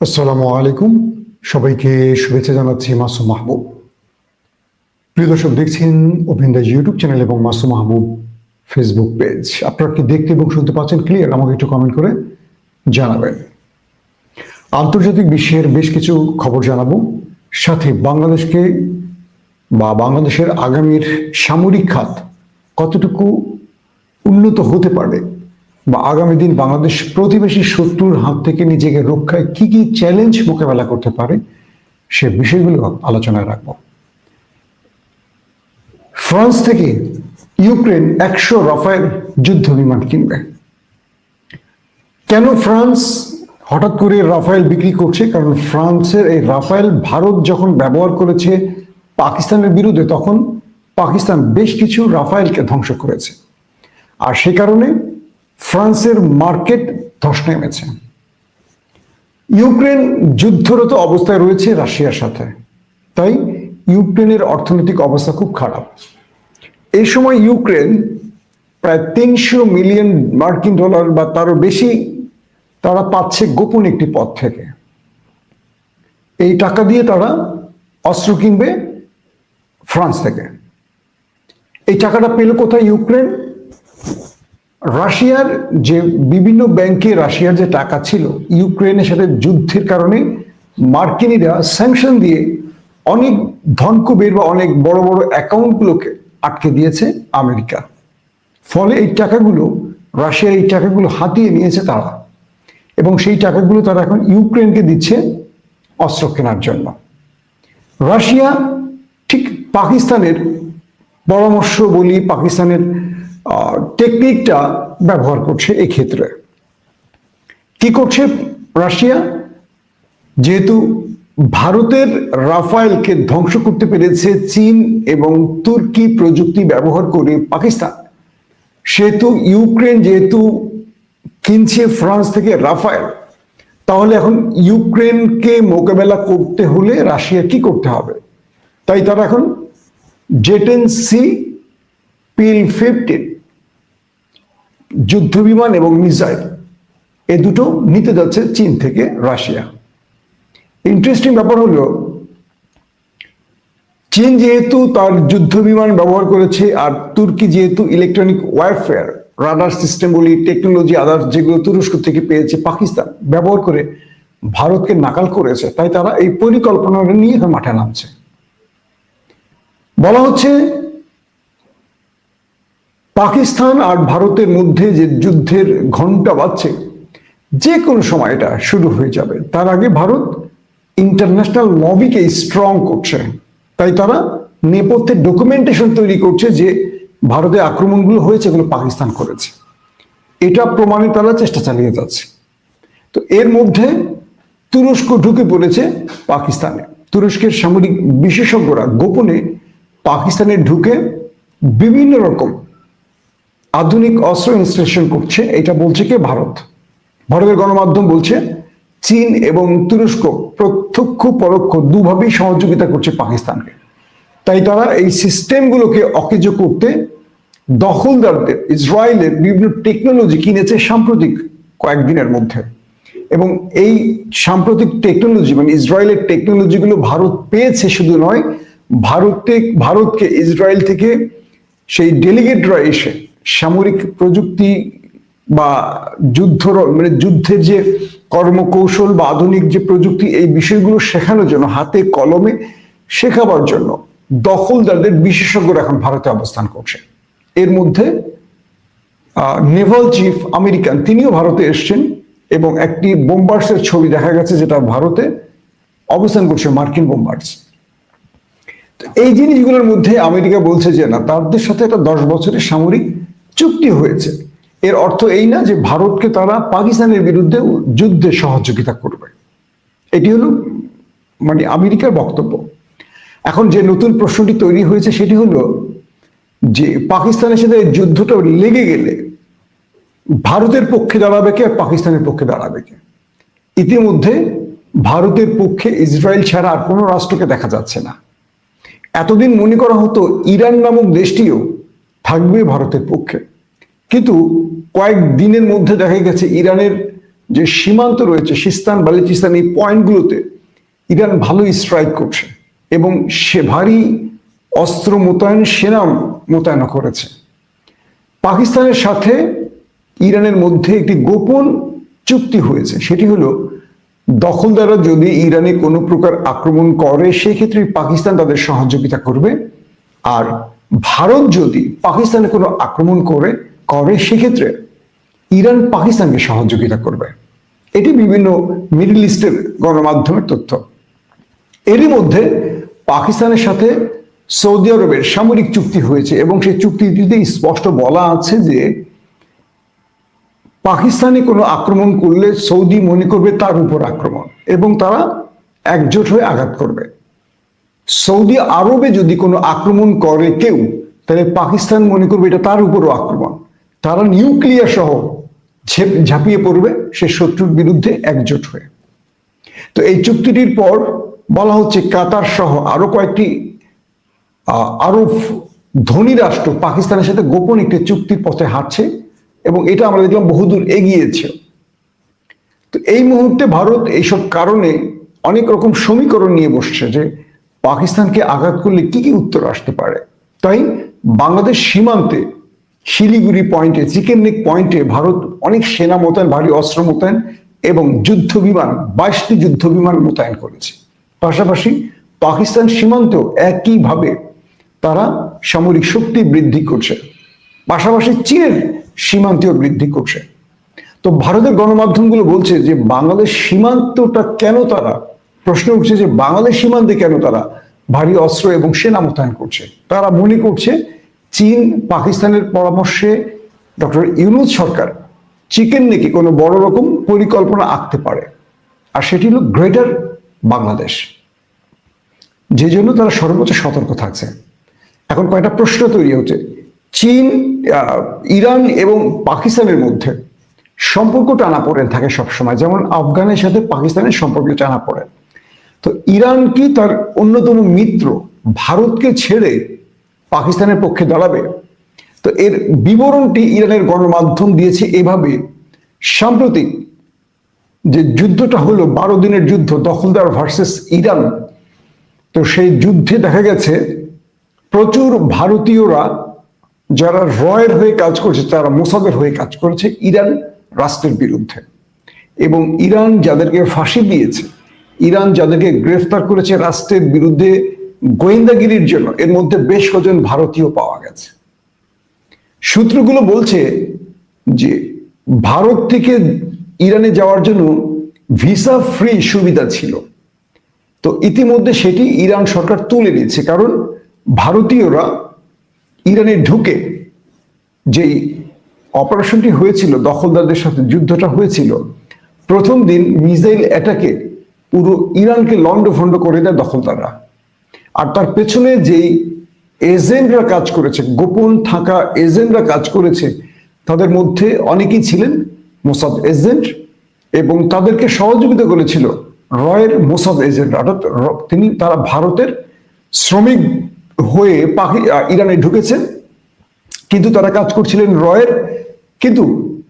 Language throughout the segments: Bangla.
আসসালামু আলাইকুম। সবাইকে শুভেচ্ছা জানাচ্ছি মাসুম মাহবুব। প্রিয় দর্শক, দেখছেন ওপেন দ্য ইউটিউব চ্যানেল এবং মাসুম মাহবুব ফেসবুক পেজ। আপনারা কি দেখতে এবং শুনতে পাচ্ছেন ক্লিয়ার? আমাকে একটু কমেন্ট করে জানাবেন। আন্তর্জাতিক বিশ্বের বেশ কিছু খবর জানাবো, সাথে বাংলাদেশকে বা বাংলাদেশের আগামীর সামরিক খাত কতটুকু উন্নত হতে পারে, বা আগামী দিন বাংলাদেশ প্রতিবেশী শত্রুর হাত থেকে নিজেকে রক্ষায় কি কি চ্যালেঞ্জ মোকাবেলা করতে পারে, সে বিষয়গুলো আলোচনায় রাখব। ফ্রান্স থেকে ইউক্রেন 100 রাফায়েল যুদ্ধ বিমান কিনবে। কেন ফ্রান্স হঠাৎ করে রাফায়েল বিক্রি করছে? কারণ ফ্রান্সের এই রাফায়েল ভারত যখন ব্যবহার করেছে পাকিস্তানের বিরুদ্ধে, তখন পাকিস্তান বেশ কিছু রাফায়েলকে ধ্বংস করেছে, আর সে কারণে ফ্রান্সের মার্কেট ধস নেমেছে। ইউক্রেন যুদ্ধরত অবস্থায় রয়েছে রাশিয়ার সাথে, তাই ইউক্রেনের অর্থনৈতিক অবস্থা খুব খারাপ। এই সময় ইউক্রেন প্রায় 300 মিলিয়ন মার্কিন ডলার বা তারও বেশি তারা পাচ্ছে গোপন একটি পথ থেকে। এই টাকা দিয়ে তারা অস্ত্র কিনবে ফ্রান্স থেকে। এই টাকাটা পেল কোথায় ইউক্রেন? রাশিয়ার যে বিভিন্ন ব্যাংকে রাশিয়ার যে টাকা ছিল, ইউক্রেনের সাথে যুদ্ধের কারণে মার্কিনীরা স্যাংশন দিয়ে অনেক ধনকুবের বা অনেক বড় বড় অ্যাকাউন্টগুলোকে আটকে দিয়েছে আমেরিকা। ফলে এই টাকাগুলো, রাশিয়ার এই টাকাগুলো হাতিয়ে নিয়েছে তারা, এবং সেই টাকাগুলো তারা এখন ইউক্রেনকে দিচ্ছে অস্ত্র কেনার জন্য। রাশিয়া ঠিক পাকিস্তানের পরামর্শ বলি, পাকিস্তানের টেকনিকটা ব্যবহার করছে এই ক্ষেত্রে। কি করছে রাশিয়া? যেহেতু ভারতের রাফায়েলকে ধ্বংস করতে পেরেছে চীন এবং তুর্কি প্রযুক্তি ব্যবহার করে পাকিস্তান, সেহেতু ইউক্রেন যেহেতু কিনছে ফ্রান্স থেকে রাফায়েল, তাহলে এখন ইউক্রেনকে মোকাবেলা করতে হলে রাশিয়া কি করতে হবে? তাই তারা এখন জেটেন-সি পিল-15 যুদ্ধ বিমান এবং মিসাইল এ দুটো নিতে যাচ্ছে চীন থেকে রাশিয়া। ইন্টারেস্টিং ব্যাপার হলো, চীন যেহেতু তার যুদ্ধ বিমান ব্যবহার করেছে, আর তুর্কি যেহেতু ইলেকট্রনিক ওয়ারফেয়ার রাডার সিস্টেম বলি, টেকনোলজি আদার্স যেগুলো তুরস্ক থেকে পেয়েছে পাকিস্তান ব্যবহার করে ভারতকে নাকাল করেছে, তাই তারা এই পরিকল্পনা নিয়ে এখন মাঠে নামছে। বলা হচ্ছে পাকিস্তান আর ভারতের মধ্যে যে যুদ্ধের ঘন্টা বাজছে, যে কোনো সময় এটা শুরু হয়ে যাবে। তার আগে ভারত ইন্টারন্যাশনাল লবিকে স্ট্রং করছে, তাই তারা নেপথ্যে ডকুমেন্টেশন তৈরি করছে যে ভারতে আক্রমণগুলো হয়েছে এগুলো পাকিস্তান করেছে, এটা প্রমাণে তারা চেষ্টা চালিয়ে যাচ্ছে। তো এর মধ্যে তুরস্ক ঢুকে পড়েছে পাকিস্তানে। তুরস্কের সামরিক বিশেষজ্ঞরা গোপনে পাকিস্তানে ঢুকে বিভিন্ন রকম আধুনিক অস্ত্র ইনস্টলেশন করছে। এটা বলছে কে? ভারত। ভারতের গণমাধ্যম বলছে চীন এবং তুরস্ক প্রত্যক্ষ পরোক্ষ দুভাবেই সহযোগিতা করছে পাকিস্তানকে। তাই তারা এই সিস্টেমগুলোকে অকেজ করতে দখলদারদের ইসরায়েলের বিভিন্ন টেকনোলজি কিনেছে সাম্প্রতিক কয়েকদিনের মধ্যে, এবং এই সাম্প্রতিক টেকনোলজি মানে ইসরায়েলের টেকনোলজিগুলো ভারত পেয়েছে শুধু নয়, ভারতকে ইসরায়েল থেকে সেই ডেলিগেটরা এসে সামরিক প্রযুক্তি বা যুদ্ধের যে কর্মকৌশল বা আধুনিক যে প্রযুক্তি, এই বিষয়গুলো শেখানোর জন্য, হাতে কলমে শেখাবার জন্য দখলদারদের বিশেষজ্ঞরা এখন ভারতে অবস্থান করছে। এর মধ্যে নেভাল চিফ আমেরিকান, তিনিও ভারতে এসছেন, এবং একটি বোম্বার্সের ছবি দেখা গেছে যেটা ভারতে অবস্থান করছে, মার্কিন বোম্বার্স। এই জিনিসগুলোর মধ্যে আমেরিকা বলছে যে না, তাদের সাথে একটা 10 বছরের সামরিক চুক্তি হয়েছে। এর অর্থ এই না যে ভারতকে তারা পাকিস্তানের বিরুদ্ধে যুদ্ধে সহযোগিতা করবে। এটি হলো মানে আমেরিকার বক্তব্য। এখন যে নতুন প্রশ্নটি তৈরি হয়েছে সেটি হলো যে পাকিস্তানের সাথে যুদ্ধটা লেগে গেলে ভারতের পক্ষে দাঁড়াবে কে আর পাকিস্তানের পক্ষে দাঁড়াবে কে? ইতিমধ্যে ভারতের পক্ষে ইসরায়েল ছাড়া আর কোনো রাষ্ট্রকে দেখা যাচ্ছে না। এতদিন মনে করা হতো ইরান নামক দেশটিও থাকবে ভারতের পক্ষে, কিন্তু কয়েক দিনের মধ্যে দেখা গেছে ইরানের যে সীমান্ত রয়েছে, সিস্তান বালুচিস্তান, এই পয়েন্টগুলোতে ইরান ভালোই স্ট্রাইক করছে এবং সে ভারী অস্ত্র মোতায়েন, সেনা মোতায়েন করেছে। পাকিস্তানের সাথে ইরানের মধ্যে একটি গোপন চুক্তি হয়েছে, সেটি হলো দখলদাররা যদি ইরানে কোনো প্রকার আক্রমণ করে সেক্ষেত্রে পাকিস্তান তাদের সহযোগিতা করবে, আর ভারত যদি পাকিস্তানে কোনো আক্রমণ করে সেক্ষেত্রে ইরান পাকিস্তানকে সহযোগিতা করবে। এটি বিভিন্ন মিডল ইস্টের গণমাধ্যমের তথ্য। এরই মধ্যে পাকিস্তানের সাথে সৌদি আরবের সামরিক চুক্তি হয়েছে এবং সেই চুক্তিটিতে স্পষ্ট বলা আছে যে পাকিস্তানে কোনো আক্রমণ করলে সৌদি মনে করবে তার উপর আক্রমণ এবং তারা একজোট হয়ে আঘাত করবে। সৌদি আরবে যদি কোনো আক্রমণ করে কেউ, তাহলে পাকিস্তান মনে করবে এটা তার উপরও আক্রমণ। তারা নিউক্লিয়ার সহ ঝাঁপিয়ে পড়বে সে শত্রুর বিরুদ্ধে একজোট হয়ে। তো এই চুক্তিটির পর বলা হচ্ছে কাতার সহ আরো কয়েকটি আরব ধনী রাষ্ট্র পাকিস্তানের সাথে গোপন একটি চুক্তির পথে হাঁটছে এবং এটা আমরা দেখলাম বহুদূর এগিয়েছে। তো এই মুহূর্তে ভারত এইসব কারণে অনেক রকম সমীকরণ নিয়ে বসছে যে পাকিস্তানকে আঘাত করলে কি কি উত্তর আসতে পারে। তাই বাংলাদেশ সীমান্তে শিলিগুড়ি পয়েন্টে, চিকেন নেক পয়েন্টে ভারত অনেক সেনা মোতায়েন, ভারী অস্ত্র মোতায়েন এবং যুদ্ধ বিমান, 22টি যুদ্ধ বিমান মোতায়েন করেছে। পাশাপাশি পাকিস্তান সীমান্তেও একইভাবে তারা সামরিক শক্তি বৃদ্ধি করছে, পাশাপাশি চীনের সীমান্তেও বৃদ্ধি করছে। তো ভারতের গণমাধ্যমগুলো বলছে যে বাংলাদেশ সীমান্তটা কেন তারা, প্রশ্ন উঠছে যে বাংলাদেশ সীমান্তে কেন তারা ভারী অস্ত্র এবং সেনা মোতায়েন করছে। তারা মনে করছে চীন পাকিস্তানের পরামর্শে ডক্টর ইউনূস সরকার চিকেন নেকে কোনো বড় রকম পরিকল্পনা আঁকতে পারে, আর সেটি হলো গ্রেটার বাংলাদেশ, যে জন্য তারা সর্বোচ্চ সতর্ক থাকছে। এখন কয়েকটা প্রশ্ন তৈরি হচ্ছে। চীন, ইরান এবং পাকিস্তানের মধ্যে সম্পর্ক টানাপোড়েন থাকে সবসময়, যেমন আফগানের সাথে পাকিস্তানের সম্পর্ক টানাপোড়েন। তো ইরান কি তার অন্যতম মিত্র ভারতকে ছেড়ে পাকিস্তানের পক্ষে দাঁড়াবে? তো এর বিবরণটি ইরানের গণমাধ্যম দিয়েছে এভাবে, সাম্প্রতিক যে যুদ্ধটা হলো 12 দিনের যুদ্ধ দখলদার ভার্সেস ইরান, তো সেই যুদ্ধে দেখা গেছে প্রচুর ভারতীয়রা যারা রয়ের হয়ে কাজ করছে, তারা মোসাদের হয়ে কাজ করেছে ইরান রাষ্ট্রের বিরুদ্ধে। এবং ইরান যাদেরকে ফাঁসি দিয়েছে, ইরান যাদেরকে গ্রেফতার করেছে রাষ্ট্রের বিরুদ্ধে গোয়েন্দাগিরির জন্য, এর মধ্যে বেশ কজন ভারতীয় পাওয়া গেছে। সূত্রগুলো বলছে যে ভারত থেকে ইরানে যাওয়ার জন্য ভিসা ফ্রি সুবিধা ছিল, তো ইতিমধ্যে সেটি ইরান সরকার তুলে নিচ্ছে। কারণ ভারতীয়রা ইরানে ঢুকে যেই অপারেশনটি হয়েছিল, দখলদারদের সাথে যুদ্ধটা হয়েছিল, প্রথম দিন মিসাইল অ্যাটাকে পুরো ইরানকে লন্ডভন্ড করে দেয় দখলদাররা। আর তার পেছনে যেই এজেন্টরা কাজ করেছে, গোপন থাকা এজেন্টরা কাজ করেছে, তাদের মধ্যে অনেকেই ছিলেন মোসাদ এজেন্ট এবং তাদেরকে সহযোগিতা করেছিল রয়ের মোসাদ এজেন্ট। অর্থাৎ তারা ভারতের শ্রমিক হয়ে ইরানে ঢুকেছে, কিন্তু তারা কাজ করছিলেন রয়ের, কিন্তু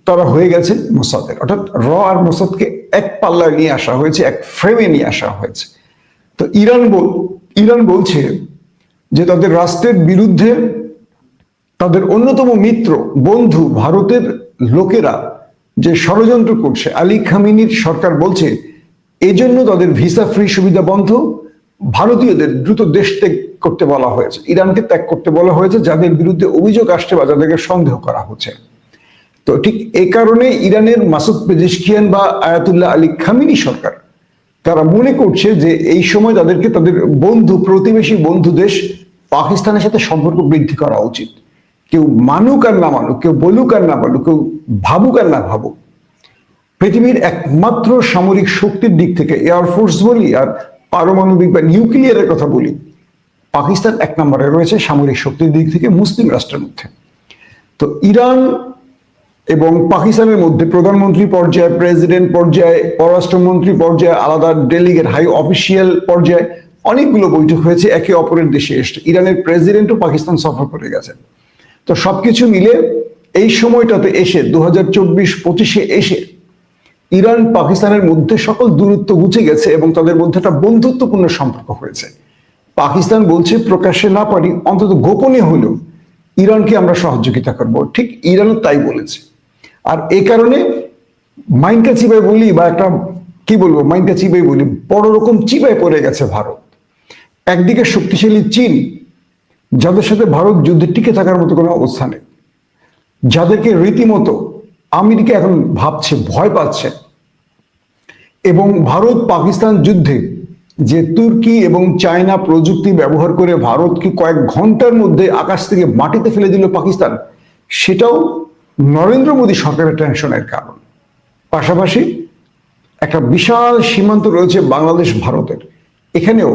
তারা হয়ে গেছে মোসাদের। অর্থাৎ আর মোসাদকে এক পাল্লায় নিয়ে আসা হয়েছে, এক ফ্রেমে নিয়ে আসা হয়েছে। তো ইরান বলছে যে তাদের রাষ্ট্রের বিরুদ্ধে তাদের অন্যতম মিত্র বন্ধু ভারতের লোকেরা যে ষড়যন্ত্র করছে, আলী খামেনির সরকার বলছে এই জন্য তাদের ভিসা ফ্রি সুবিধা বন্ধ, ভারতীয়দের দ্রুত দেশ ত্যাগ করতে বলা হয়েছে, ইরানকে ত্যাগ করতে বলা হয়েছে যাদের বিরুদ্ধে অভিযোগ আসছে বা যাদেরকে সন্দেহ করা হচ্ছে। তো ঠিক এই কারণে ইরানের মাসুদ পেজেশকিয়ান বা আয়াতুল্লাহ আলী খামেনি সরকার তারা মনে করছে যে এই সময় তাদেরকে তাদের প্রতিবেশী বন্ধু দেশ পাকিস্তানের সাথে সম্পর্ক বৃদ্ধি করা উচিত। কেউ মানুক আর না মানুক, কেউ বলুক আর না বলুক, কেউ ভাবুক আর না ভাবুক, পৃথিবীর একমাত্র সামরিক শক্তির দিক থেকে এয়ারফোর্স বলি আর পারমাণবিক বা নিউক্লিয়ারের কথা বলি, পাকিস্তান 1 নম্বরে রয়েছে সামরিক শক্তির দিক থেকে মুসলিম রাষ্ট্রের মধ্যে। তো ইরান এবং পাকিস্তানের মধ্যে প্রধানমন্ত্রী পর্যায়ে, প্রেসিডেন্ট পর্যায়ে, পররাষ্ট্রমন্ত্রী পর্যায়ে, আলাদা ডেলিগেট, হাই অফিসিয়াল পর্যায়ে অনেকগুলো বৈঠক হয়েছে একে অপরের দেশে এসে। ইরানের প্রেসিডেন্টও পাকিস্তান সফর করে গেছেন। তো সবকিছু মিলে এই সময়টাতে এসে 2024-25-এ এসে ইরান পাকিস্তানের মধ্যে সকল দূরত্ব ঘুচে গেছে এবং তাদের মধ্যে একটা বন্ধুত্বপূর্ণ সম্পর্ক হয়েছে। পাকিস্তান বলছে প্রকাশ্যে না পারি অন্তত গোপনে হলেও ইরানকে আমরা সহযোগিতা করব, ঠিক ইরানও তাই বলেছে। আর এই কারণে মাইনকা চিবাই বলি বা একটা কি বলবো মাইনকা চিবাই বলি, বড় রকম চিবাই পড়ে গেছে ভারত। একদিকে শক্তিশালী চীন, যাদের সাথে ভারত যুদ্ধে টিকে থাকার মতো কোনো অবস্থা নেই, যাদেরকে রীতিমতো আমেরিকা এখন ভাবছে, ভয় পাচ্ছে। এবং ভারত পাকিস্তান যুদ্ধে যে তুর্কি এবং চায়না প্রযুক্তি ব্যবহার করে ভারতকে কয়েক ঘন্টার মধ্যে আকাশ থেকে মাটিতে ফেলে দিল পাকিস্তান, সেটাও নরেন্দ্র মোদী সরকারের টেনশনের কারণ। পাশাপাশি একটা বিশাল সীমান্ত রয়েছে বাংলাদেশ ভারতের, এখানেও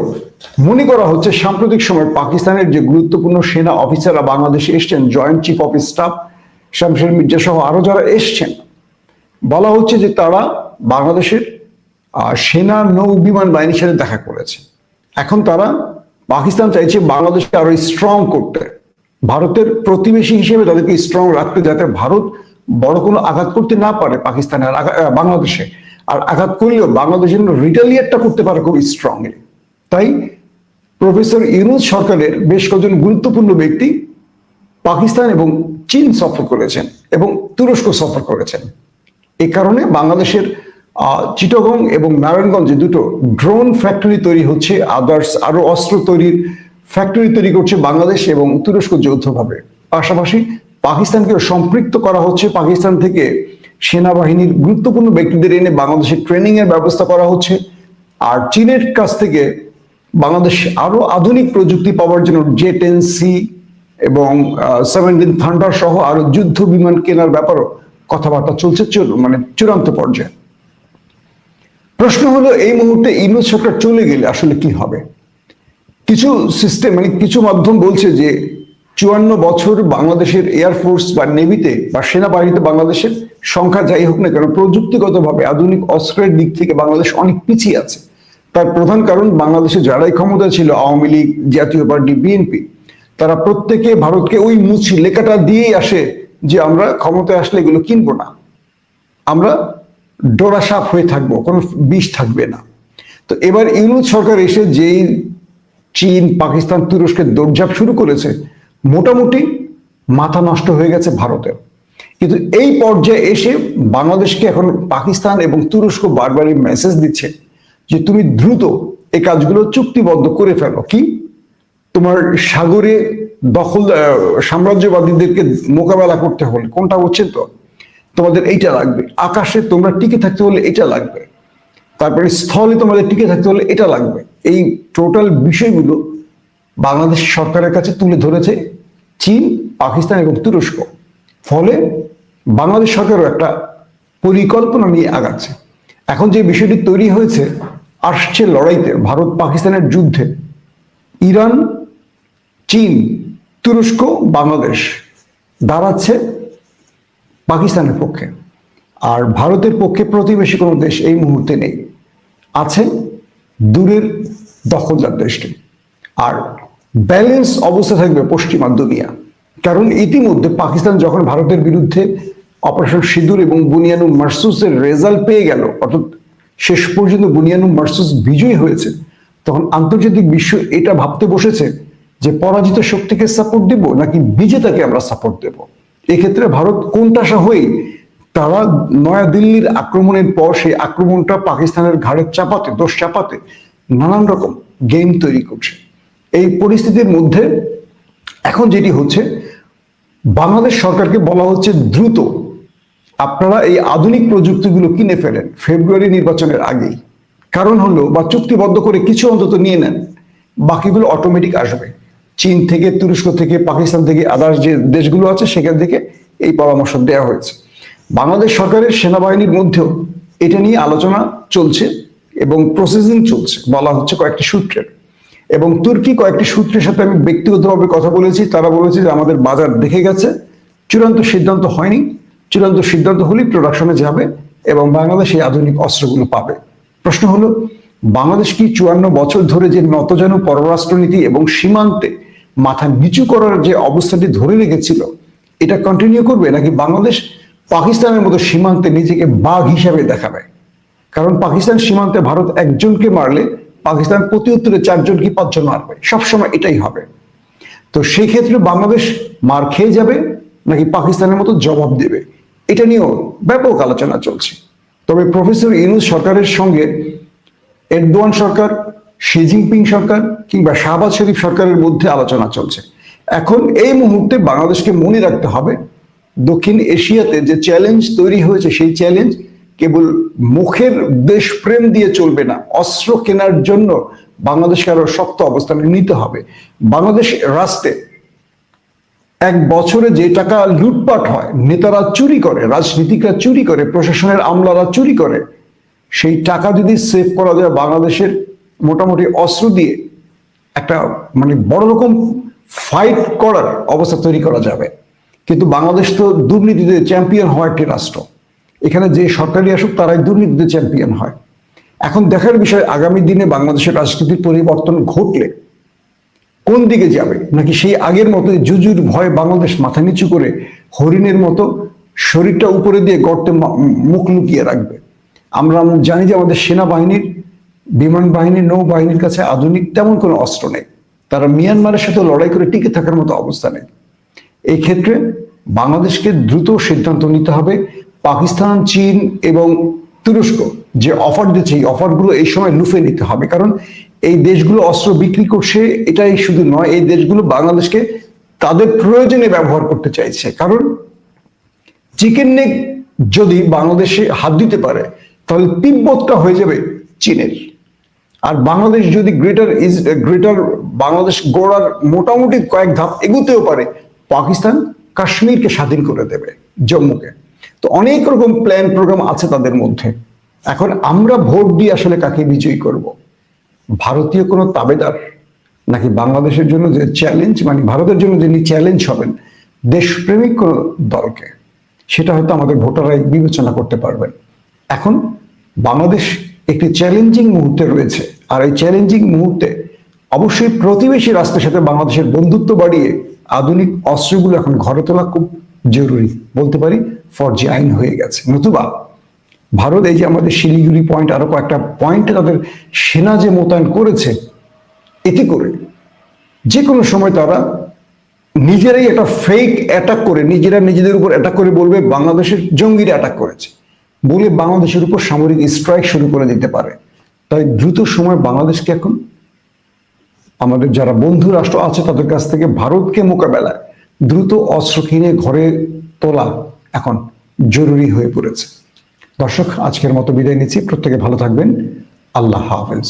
মনে করা হচ্ছে সাম্প্রতিক সময় পাকিস্তানের যে গুরুত্বপূর্ণ সেনা অফিসাররা বাংলাদেশে এসছেন, joint chief of staff শামশের Mirza সহ আরো যারা এসছেন, বলা হচ্ছে যে তারা বাংলাদেশের সেনা নৌ বিমান বাহিনীর সাথে দেখা করেছে। এখন তারা পাকিস্তান চাইছে বাংলাদেশকে আরো স্ট্রং করতে, ভারতের প্রতিবেশী হিসেবে তাদেরকে স্ট্রং রাখতে, যাতে ভারত বড় কোনো আঘাত করতে না পারে পাকিস্তানের বাংলাদেশে, আর আঘাত করলেও বাংলাদেশের রিটালিয়েটটা করতে পারে খুব স্ট্রংলি। তাই প্রফেসর ইউনূস সরকারের বেশ কয়েকজন গুরুত্বপূর্ণ ব্যক্তি পাকিস্তান এবং চীন সফর করেছেন এবং তুরস্ক সফর করেছেন। এই কারণে বাংলাদেশের চিটাগং এবং নারায়ণগঞ্জে দুটো ড্রোন ফ্যাক্টরি তৈরি হচ্ছে, আদার্স আরো অস্ত্র তৈরির ফ্যাক্টরি তৈরি করছে বাংলাদেশ এবং তুরস্ক যৌথভাবে। পাশাপাশি পাকিস্তানকেও সম্পৃক্ত করা হচ্ছে, পাকিস্তান থেকে সেনাবাহিনীর গুরুত্বপূর্ণ ব্যক্তিদের এনে বাংলাদেশের ট্রেনিং এর ব্যবস্থা করা হচ্ছে। আর চীনের কাছ থেকে বাংলাদেশ আরো আধুনিক প্রযুক্তি পাওয়ার জন্য J-10C এবং 17 থান্ডার সহ আরো যুদ্ধ বিমান কেনার ব্যাপারও কথাবার্তা চলছে, মানে চূড়ান্ত পর্যায়ে। প্রশ্ন হলো এই মুহূর্তে ইউনূস সরকার চলে গেলে আসলে কি হবে? কিছু সিস্টেম মানে কিছু মাধ্যম বলছে যে 54 বছর বাংলাদেশের এয়ারফোর্স বা নেভিতে বা সেনাবাহিনীতে বাংলাদেশের সংখ্যা যাই হোক না কেন, প্রযুক্তিগতভাবে আধুনিক অস্ত্রের দিক থেকে বাংলাদেশ অনেক পিছিয়ে আছে। তার প্রধান কারণ বাংলাদেশে যারাই ক্ষমতা ছিল, আওয়ামী লীগ, জাতীয় পার্টি, বিএনপি, তারা প্রত্যেকে ভারতকে ওই মুচি লেখাটা দিয়েই আসে যে আমরা ক্ষমতায় আসলে এগুলো কিনবো না, আমরা ডোরা সাপ হয়ে থাকবো, কোনো বিষ থাকবে না। তো এবার ইউনূস সরকার এসে যেই চীন, পাকিস্তান, তুরস্কের দৌড়ঝাঁপ শুরু করেছে, মোটামুটি মাথা নষ্ট হয়ে গেছে ভারতের। কিন্তু এই পর্যায়ে এসে বাংলাদেশকে এখন পাকিস্তান এবং তুরস্ক বারবারই মেসেজ দিচ্ছে যে তুমি দ্রুত এই কাজগুলো চুক্তিবদ্ধ করে ফেলো। কি, তোমার সাগরে দখল সাম্রাজ্যবাদীদেরকে মোকাবেলা করতে হলে কোনটা বুঝছেন তো, তোমাদের এইটা লাগবে, আকাশে তোমরা টিকে থাকতে হলে এটা লাগবে, তারপরে স্থলে তোমাদের টিকে থাকতে হলে এটা লাগবে। এই টোটাল বিষয়গুলো বাংলাদেশ সরকারের কাছে তুলে ধরেছে চীন, পাকিস্তান এবং তুরস্ক। ফলে বাংলাদেশ সরকারও একটা পরিকল্পনা নিয়ে আগাচ্ছে। এখন যে বিষয়টি তৈরি হয়েছে, আসছে লড়াইতে, ভারত পাকিস্তানের যুদ্ধে ইরান, চীন, তুরস্ক, বাংলাদেশ দাঁড়াচ্ছে পাকিস্তানের পক্ষে। আর ভারতের পক্ষে প্রতিবেশী কোনো দেশ এই মুহূর্তে নেই, আছে দূরের দখলদার দেশটি। আর ব্যালেন্স অবস্থা থাকবে পশ্চিমা দুনিয়া, কারণ ইতিমধ্যে পাকিস্তান যখন ভারতের বিরুদ্ধে অপারেশন সিঁদুর এবং বুনিয়ানুম মারসুসের রেজাল্ট পেয়ে গেল, অর্থাৎ শেষ পর্যন্ত বুনিয়ানুম মারসুস বিজয়ী হয়েছে, তখন আন্তর্জাতিক বিশ্ব এটা ভাবতে বসেছে যে পরাজিত শক্তিকে সাপোর্ট দেব নাকি বিজেতাকে আমরা সাপোর্ট দেব। এক্ষেত্রে ভারত কোণঠাসা হয়ে তারা নয়াদিল্লির আক্রমণের পর সেই আক্রমণটা পাকিস্তানের ঘাড়ে চাপাতে, দোষ চাপাতে নানান রকম গেম তৈরি করছে। এই পরিস্থিতির মধ্যে এখন যেটি হচ্ছে, বাংলাদেশ সরকারকে বলা হচ্ছে দ্রুত আপনারা এই আধুনিক প্রযুক্তিগুলো কিনে ফেলেন ফেব্রুয়ারি নির্বাচনের আগেই। কারণ হলো, বা চুক্তিবদ্ধ করে কিছু অন্তত নিয়ে নেন, বাকিগুলো অটোমেটিক আসবে চীন থেকে, তুরস্ক থেকে, পাকিস্তান থেকে, আদার্স যে দেশগুলো আছে সেখান থেকে এই পরামর্শ দেওয়া হয়েছে। বাংলাদেশ সরকারের সেনাবাহিনীর মধ্যেও এটা নিয়ে আলোচনা চলছে এবং প্রসেসিং চলছে, বলা হচ্ছে কয়েকটি সূত্রের। এবং তুর্কি কয়েকটি সূত্রের সাথে আমি ব্যক্তিগতভাবে কথা বলেছি, তারা বলেছে যে আমাদের বাজার দেখে গেছে, চূড়ান্ত সিদ্ধান্ত হয়নি, চূড়ান্ত সিদ্ধান্ত হলেই প্রোডাকশনে যাবে এবং বাংলাদেশ এই আধুনিক অস্ত্রগুলো পাবে। প্রশ্ন হলো, বাংলাদেশ কি 54 বছর ধরে যে নতজানু পররাষ্ট্রনীতি এবং সীমান্তে মাথা নিচু করার যে অবস্থাটি ধরে রেখেছিল, এটা কন্টিনিউ করবে, নাকি বাংলাদেশ পাকিস্তানের মতো সীমান্তে নিজেকে বাঘ হিসাবে দেখাবে। কারণ পাকিস্তান সীমান্তে ভারত একজনকে মারলে পাকিস্তান প্রতি উত্তরে 4জন কি 5জন মারবে, সবসময় এটাই হবে। তো সেই ক্ষেত্রে বাংলাদেশ মার খেয়ে যাবে নাকি পাকিস্তানের মতো জবাব দেবে, এটা নিয়েও ব্যাপক আলোচনা চলছে। তবে প্রফেসর ইউনূস সরকারের সঙ্গে এরদোয়ান সরকার, শি জিনপিং সরকার কিংবা শাহবাজ শরীফ সরকারের মধ্যে আলোচনা চলছে। এখন এই মুহূর্তে বাংলাদেশকে মনে রাখতে হবে, দক্ষিণ এশিয়াতে যে চ্যালেঞ্জ তৈরি হয়েছে সেই চ্যালেঞ্জ কেবল মুখের দেশপ্রেম দিয়ে চলবে না। অস্ত্র কেনার জন্য বাংলাদেশকে আরো শক্ত অবস্থানে নিতে হবে। বাংলাদেশ রাষ্ট্রে এক বছরে যে টাকা লুটপাট হয়, নেতারা চুরি করে, রাজনীতিকরা চুরি করে, প্রশাসনের আমলারা চুরি করে, সেই টাকা যদি সেভ করা যায় বাংলাদেশের মোটামুটি অস্ত্র দিয়ে একটা মানে বড় রকম ফাইট করার অবস্থা তৈরি করা যাবে। কিন্তু বাংলাদেশ তো দুর্নীতিতে চ্যাম্পিয়ন হওয়া একটি রাষ্ট্র। এখানে যে সরকারি আসুক তারাই দুর্নীতিতে চ্যাম্পিয়ন হয়। এখন দেখার বিষয়, আগামী দিনে বাংলাদেশের রাজনীতির পরিবর্তন ঘটলে কোন দিকে যাবে, নাকি সেই আগের মতো জুজুর ভয়ে বাংলাদেশ মাথা নিচু করে হরিণের মতো শরীরটা উপরে দিয়ে গর্তে মুখ লুকিয়ে রাখবে। আমরা জানি যে আমাদের সেনাবাহিনীর, বিমান বাহিনীর, নৌবাহিনীর কাছে আধুনিক তেমন কোনো অস্ত্র নেই। তারা মিয়ানমারের সাথে লড়াই করে টিকে থাকার মতো অবস্থা নেই। এই ক্ষেত্রে বাংলাদেশকে দ্রুত সিদ্ধান্ত নিতে হবে। পাকিস্তান, চীন এবং তুরস্ক যে অফার দিচ্ছে, এই অফারগুলো এই সময় লুফে নিতে হবে। কারণ এই দেশগুলো অস্ত্র বিক্রি করছে, এটাই শুধু নয়, এই দেশগুলো বাংলাদেশকে তাদের প্রয়োজনে ব্যবহার করতে চাইছে। কারণ চিকেন নেক যদি বাংলাদেশে হাত দিতে পারে তাহলে তিব্বতটা হয়ে যাবে চীনের। আর বাংলাদেশ যদি গ্রেটার বাংলাদেশ গড়ার মোটামুটি কয়েক ধাপ এগোতেও পারে, পাকিস্তান কাশ্মীরকে স্বাধীন করে দেবে, জম্মুকে। তো অনেক রকম প্ল্যান প্রোগ্রাম আছে তাদের মধ্যে। এখন আমরা ভোট দিয়ে আসলে কাকে বিজয়ী করব? ভারতীয় কোনো তাবেদার, নাকি বাংলাদেশের জন্য যে চ্যালেঞ্জ, মানে ভারতের জন্য যিনি চ্যালেঞ্জ হবেন, দেশপ্রেমিক কোনো দলকে? সেটা হয়তো আমাদের ভোটাররাই বিবেচনা করতে পারবেন। এখন বাংলাদেশ একটি চ্যালেঞ্জিং মুহূর্তে রয়েছে, আর এই চ্যালেঞ্জিং মুহূর্তে অবশ্যই প্রতিবেশী রাষ্ট্রের সাথে বাংলাদেশের বন্ধুত্ব বাড়িয়ে আধুনিক অস্ত্রগুলো এখন ঘরে তোলা খুব জরুরি, বলতে পারি ফরজি আইন হয়ে গেছে। নতুবা ভারত এই যে আমাদের শিলিগুড়ি পয়েন্ট, আরো কয়েকটা পয়েন্টে তাদের সেনা যে মোতায়েন করেছে, এতে করে যে কোনো সময় তারা নিজেরাই একটা ফেক অ্যাটাক করে, নিজেদের উপর অ্যাটাক করে বলবে বাংলাদেশের জঙ্গিরা অ্যাটাক করেছে, বলে বাংলাদেশের উপর সামরিক স্ট্রাইক শুরু করে দিতে পারে। তাই দ্রুত সময় বাংলাদেশকে এখন আমাদের যারা বন্ধু রাষ্ট্র আছে তাদের কাছ থেকে ভারতকে মোকাবেলায় দ্রুত অস্ত্র কিনে ঘরে তোলা এখন জরুরি হয়ে পড়েছে। দর্শক, আজকের মতো বিদায় নিচ্ছি। প্রত্যেকে ভালো থাকবেন। আল্লাহ হাফেজ।